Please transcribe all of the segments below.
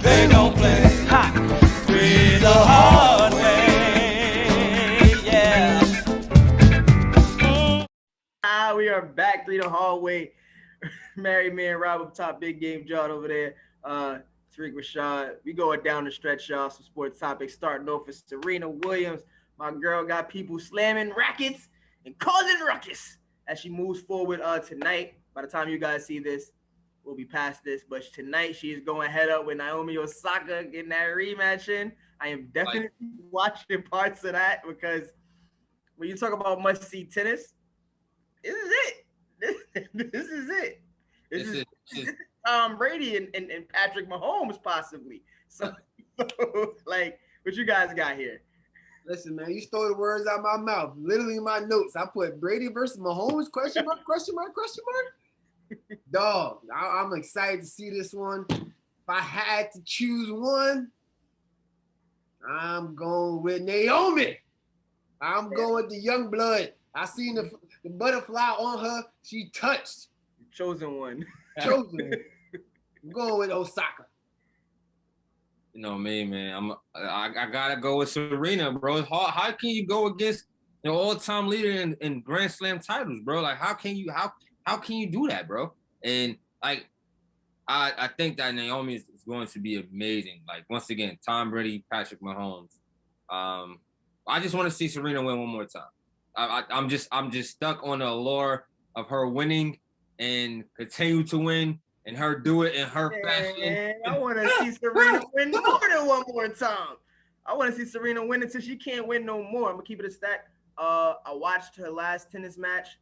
They don't play the hard way. Yeah. We are back. Three the hallway. Mary Man, Rob up top, big game John over there. Tariq Rashad. We going down the stretch, y'all. Some sports topics. Starting off with Serena Williams. My girl got people slamming rackets and causing ruckus as she moves forward tonight. By the time you guys see this, we'll be past this. But tonight she is going head up with Naomi Osaka getting that rematch in. I am definitely watching parts of that because when you talk about must-see tennis, this is it. This is it. This is Tom Brady and Patrick Mahomes possibly. So, like, what you guys got here? Listen, man, you stole the words out of my mouth. Literally in my notes, I put Brady versus Mahomes, question mark, question mark, question mark. Dog, I'm excited to see this one. If I had to choose one, I'm going with Naomi. I'm going with the young blood. I seen the butterfly on her. She touched. Chosen one. Chosen. I'm going with Osaka. You know me, man. I gotta go with Serena, bro. How can you go against the all-time leader in Grand Slam titles, bro? Like, how can you do that, bro? And like, I think that Naomi is going to be amazing. Like, once again, Tom Brady, Patrick Mahomes. I just want to see Serena win one more time. I'm just stuck on the allure of her winning and continue to win and her do it in her fashion. I want to see Serena win more than one more time. I want to see Serena win until she can't win no more. I'm gonna keep it a stack. I watched her last tennis match.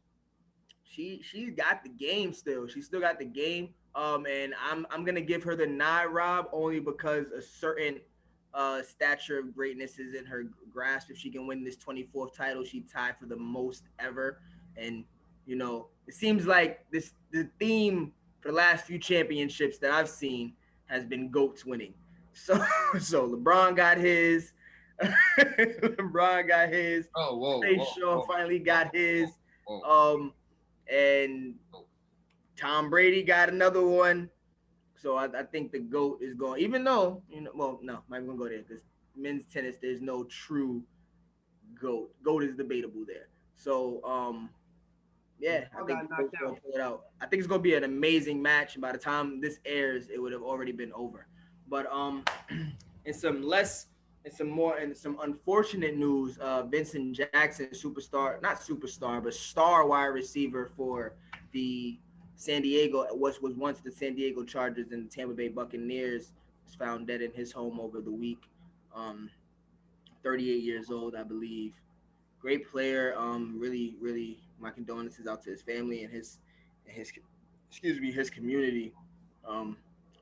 She's got the game still. She still got the game. And I'm gonna give her the nod, Rob, only because a certain stature of greatness is in her grasp. If she can win this 24th title, she tied for the most ever. And you know, it seems like the theme for the last few championships that I've seen has been GOATs winning. So LeBron got his. LeBron got his. Shaw finally got his. And Tom Brady got another one. So I think the GOAT is going, even though, well, no, I'm not even going to go there because men's tennis, there's no true GOAT. GOAT is debatable there. So, yeah, I think going to pull it out. I think it's going to be an amazing match. By the time this airs, it would have already been over. But in some unfortunate news, Vincent Jackson, star wide receiver for the San Diego, was once the San Diego Chargers and the Tampa Bay Buccaneers, was found dead in his home over the week. 38 years old, I believe. Great player. Really, really, my condolences out to his family and his community.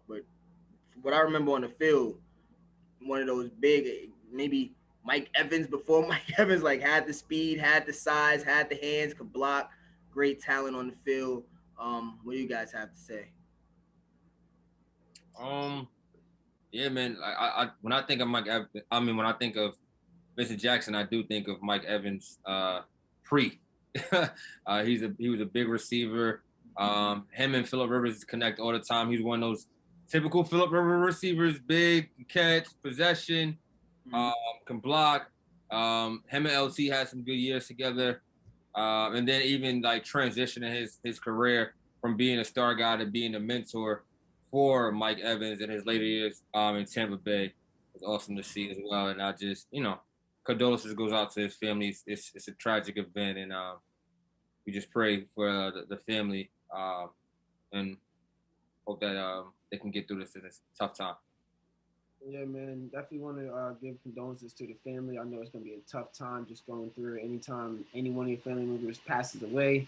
But what I remember on the field, one of those big, maybe Mike Evans before Mike Evans, like, had the speed, had the size, had the hands, could block. Great talent on the field. What do you guys have to say? Yeah, man. I when I think of when I think of Vincent Jackson, I do think of Mike Evans pre. He was a big receiver. Him and Phillip Rivers connect all the time. He's one of those typical Phillip Rivers receivers, big, catch, possession, can block. Him and LT had some good years together. And then even like transitioning his career from being a star guy to being a mentor for Mike Evans in his later years in Tampa Bay was awesome to see as well. And I just, condolences goes out to his family. It's a tragic event, and we just pray for the family and hope that they can get through this in this tough time. Yeah, man, definitely want to give condolences to the family. I know it's going to be a tough time just going through it. Anytime any one of your family members passes away,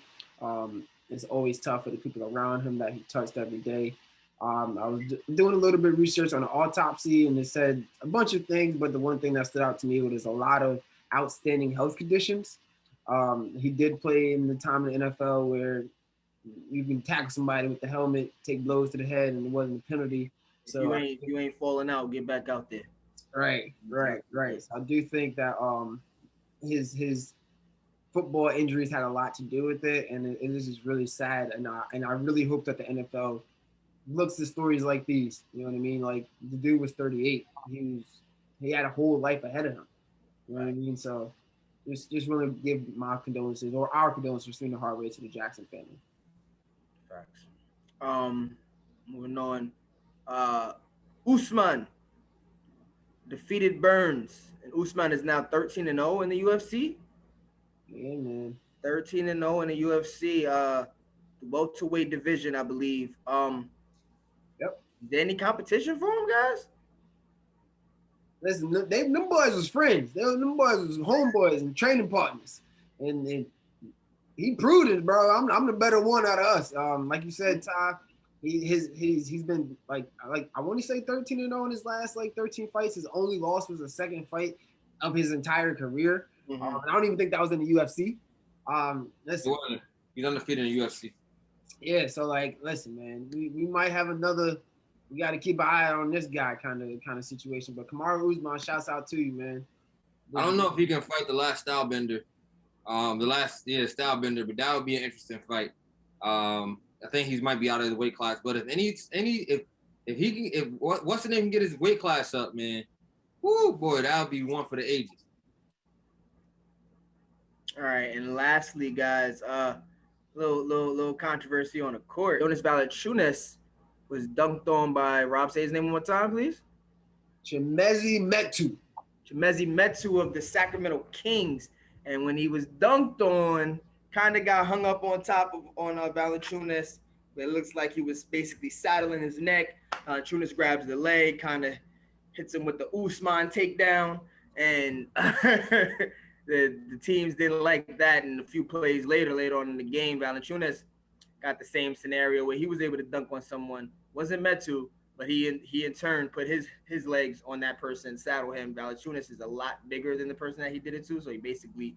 it's always tough for the people around him that he touched every day. I was doing a little bit of research on the autopsy, and it said a bunch of things, but the one thing that stood out to me was a lot of outstanding health conditions. He did play in the time in the NFL where you can tackle somebody with the helmet, take blows to the head, and it wasn't a penalty. So you ain't falling out, get back out there. Right. So I do think that his football injuries had a lot to do with it, and it is just really sad. And I really hope that the NFL looks at stories like these. You know what I mean? Like the dude was 38. He had a whole life ahead of him. You know what I mean? So just want to give my condolences or our condolences for Serena hard way to the Jackson family. Facts. Moving on. Usman defeated Burns, and Usman is now 13-0 in the UFC. Yeah, man. 13-0 in the UFC. The welterweight division, I believe. Yep. Is there any competition for him, guys? Listen, them boys was friends. Them boys was homeboys and training partners, and he proved it, bro. I'm the better one out of us. Like you said, Ty, he's been like I want to say 13-0 in his last 13 fights. His only loss was the second fight of his entire career. And I don't even think that was in the UFC. Listen, he's undefeated in the UFC. Yeah, so listen, man, we might have another. We got to keep an eye on this guy kind of situation. But Kamaru Usman, shouts out to you, man. I don't know if he can fight the last style bender. Style bender, but that would be an interesting fight. I think he might be out of his weight class. But if what's the name can get his weight class up, man, whoo boy, that would be one for the ages. All right, and lastly, guys, little controversy on the court. Jonas Valanciunas was dunked on by Rob. Say his name one more time, please. Chimezie Metu. Chimezie Metu of the Sacramento Kings. And when he was dunked on, kind of got hung up on Valanciunas. But it looks like he was basically saddling his neck. Valanciunas grabs the leg, kind of hits him with the Usman takedown. And the teams didn't like that. And a few plays later on in the game, Valanciunas got the same scenario where he was able to dunk on someone. Wasn't Metu, but he in turn put his legs on that person, saddled him. Valanciunas is a lot bigger than the person that he did it to, so he basically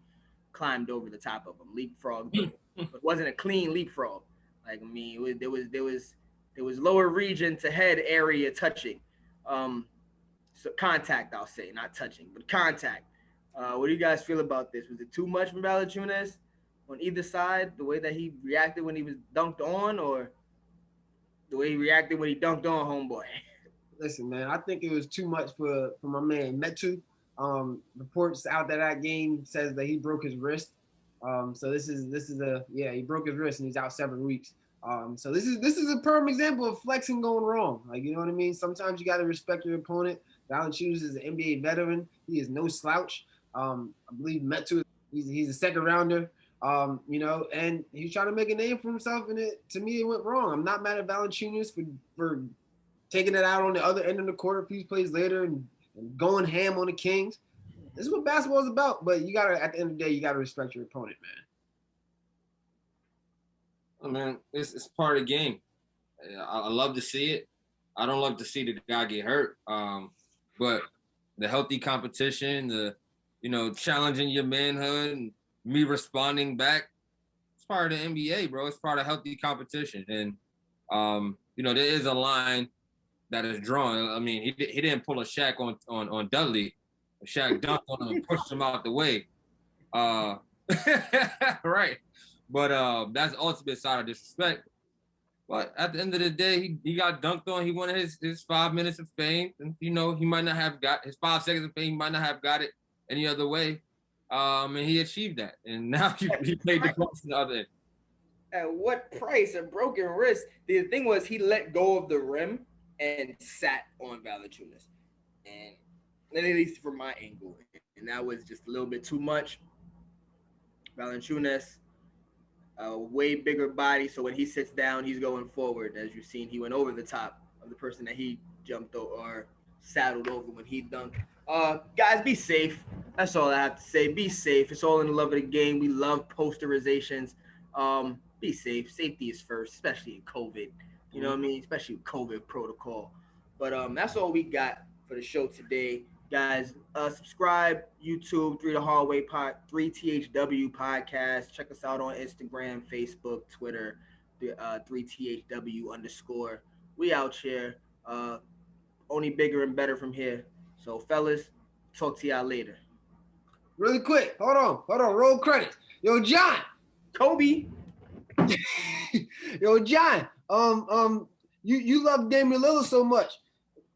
climbed over the top of him, leapfrog. But it wasn't a clean leapfrog. There was lower region to head area touching. So contact, I'll say, not touching, but contact. What do you guys feel about this? Was it too much from Valanciunas on either side, the way that he reacted when he was dunked on, or the way he reacted when he dunked on homeboy? Listen, man, I think it was too much for my man Metu. Reports out that game says that he broke his wrist. So this is he broke his wrist and he's out 7 weeks. So this is a perfect example of flexing going wrong. You know what I mean? Sometimes you got to respect your opponent. Valanciunas is an NBA veteran. He is no slouch. I believe Metu, he's a second rounder. And he's trying to make a name for himself, and to me, it went wrong. I'm not mad at Valanciunas for taking it out on the other end of the court a few plays later and going ham on the Kings. This is what basketball is about, but you gotta, at the end of the day, you gotta respect your opponent, man. I mean, it's part of the game. I love to see it. I don't love to see the guy get hurt. But the healthy competition, challenging your manhood and me responding back, it's part of the NBA, bro. It's part of healthy competition. And, there is a line that is drawn. I mean, he didn't pull a Shaq on Dudley. Shaq dunked on him and pushed him out the way. Right. But that's the ultimate side of disrespect. But at the end of the day, he got dunked on. He wanted his 5 minutes of fame. And, he might not have got his 5 seconds of fame. He might not have got it any other way. And he achieved that. And now he played the cross the other end. At what price? A broken wrist. The thing was, he let go of the rim and sat on Valanciunas. And at least from my angle. And that was just a little bit too much. Valanciunas, a way bigger body, so when he sits down, he's going forward. As you've seen, he went over the top of the person that he jumped or saddled over when he dunked. Guys, be safe. That's all I have to say. Be safe. It's all in the love of the game. We love posterizations. Be safe. Safety is first, especially in COVID. You know what I mean? Especially with COVID protocol. But that's all we got for the show today. Guys, subscribe, YouTube, 3THW podcast. Check us out on Instagram, Facebook, Twitter, 3THW_. We out here. Only bigger and better from here. So, fellas, talk to y'all later. Really quick. Hold on. Roll credits. Yo, John. Kobe. Yo, John. You love Damian Lillard so much.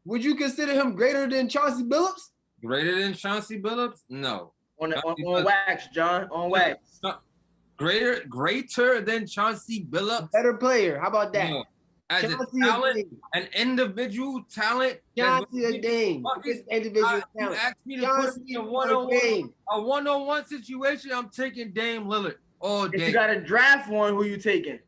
Would you consider him greater than Chauncey Billups? Greater than Chauncey Billups? No. On wax, John. On wax. Greater than Chauncey Billups? Better player. How about that? No. As Chauncey a talent, an individual talent. Chauncey a Dame. Individual talent. You asked me to put him in a one-on-one situation, I'm taking Dame Lillard all day. If you got to draft one, who you taking?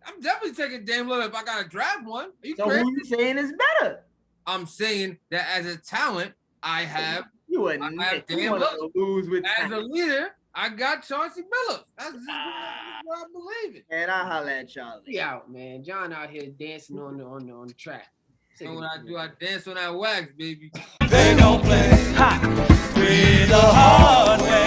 I'm definitely taking Dame Lillard if I got to draft one. Are you so crazy? Who you saying is better? I'm saying that as a talent, I have Dame Lillard. Lose with as a leader, I got Chauncey Billups. That's just what I believe in. And I holla at Charlie. He out, man. John out here dancing on the track. So what I do, I dance on that wax, baby. They don't play with the hard way.